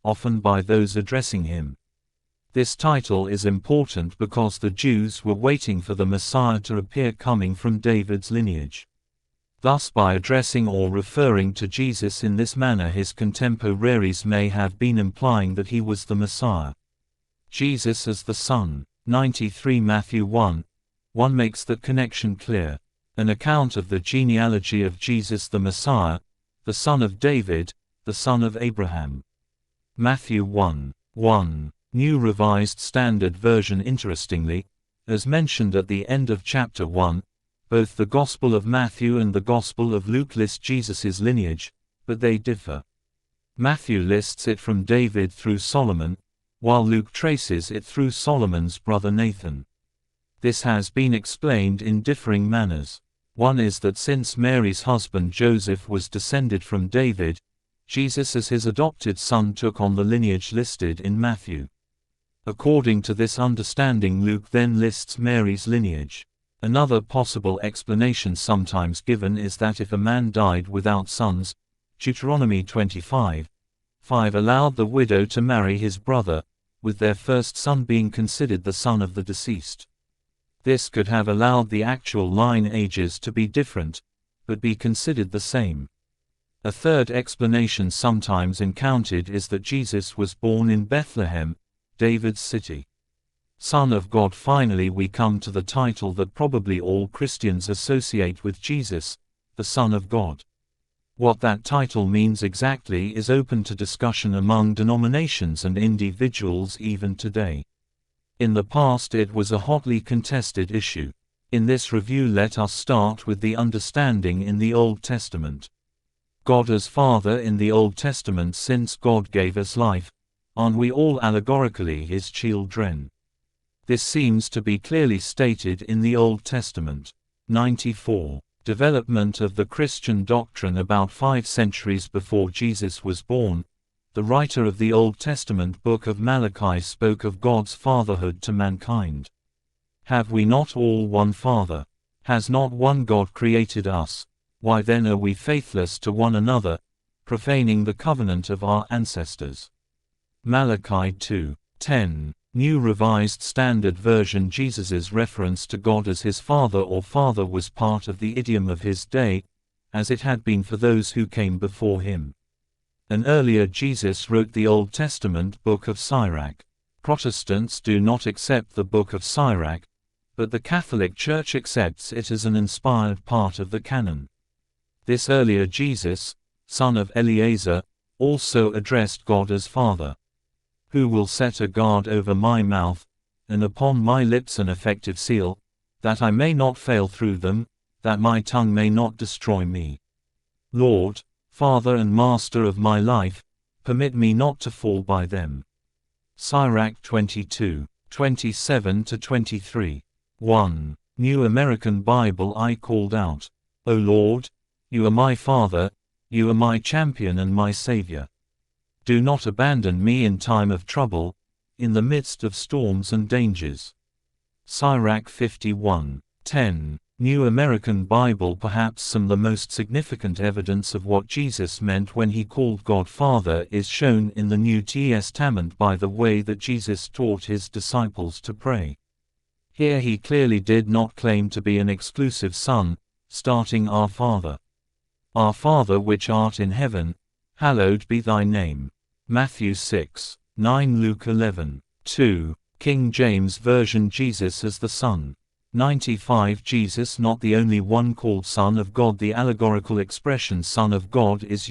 often by those addressing him. This title is important because the Jews were waiting for the Messiah to appear coming from David's lineage. Thus by addressing or referring to Jesus in this manner, his contemporaries may have been implying that he was the Messiah. Jesus as the Son. 93 Matthew 1:1 makes that connection clear. An account of the genealogy of Jesus the Messiah, the son of David, the son of Abraham. Matthew 1:1, New Revised Standard Version. Interestingly, as mentioned at the end of chapter 1, both the Gospel of Matthew and the Gospel of Luke list Jesus' lineage, but they differ. Matthew lists it from David through Solomon, while Luke traces it through Solomon's brother Nathan. This has been explained in differing manners. One is that since Mary's husband Joseph was descended from David, Jesus as his adopted son took on the lineage listed in Matthew. According to this understanding, Luke then lists Mary's lineage. Another possible explanation sometimes given is that if a man died without sons, Deuteronomy 25:5 allowed the widow to marry his brother, with their first son being considered the son of the deceased. This could have allowed the actual line ages to be different, but be considered the same. A third explanation sometimes encountered is that Jesus was born in Bethlehem, David's city. Son of God. Finally, we come to the title that probably all Christians associate with Jesus, the Son of God. What that title means exactly is open to discussion among denominations and individuals even today. In the past it was a hotly contested issue. In this review let us start with the understanding in the Old Testament. God as Father in the Old Testament. Since God gave us life, aren't we all allegorically His children? This seems to be clearly stated in the Old Testament. 94. Development of the Christian doctrine. About 5 centuries before Jesus was born, the writer of the Old Testament book of Malachi spoke of God's fatherhood to mankind. Have we not all one Father? Has not one God created us? Why then are we faithless to one another, profaning the covenant of our ancestors? Malachi 2:10. New Revised Standard Version. Jesus' reference to God as his Father or Father was part of the idiom of his day, as it had been for those who came before him. An earlier Jesus wrote the Old Testament book of Sirach. Protestants do not accept the book of Sirach, but the Catholic Church accepts it as an inspired part of the canon. This earlier Jesus, son of Eleazar, also addressed God as Father. Who will set a guard over my mouth, and upon my lips an effective seal, that I may not fail through them, that my tongue may not destroy me? Lord, Father and Master of my life, permit me not to fall by them. Sirach 22:27-23. 1. New American Bible. I called out, O Lord, you are my Father, you are my champion and my Savior. Do not abandon me in time of trouble, in the midst of storms and dangers. Sirach 51:10. New American Bible. Perhaps some of the most significant evidence of what Jesus meant when he called God Father is shown in the New Testament by the way that Jesus taught his disciples to pray. Here he clearly did not claim to be an exclusive son, starting Our Father. Our Father which art in heaven, hallowed be thy name. Matthew 6:9. Luke 11:2. King James Version. Jesus as the Son. 95. Jesus not the only one called Son of God. The allegorical expression Son of God is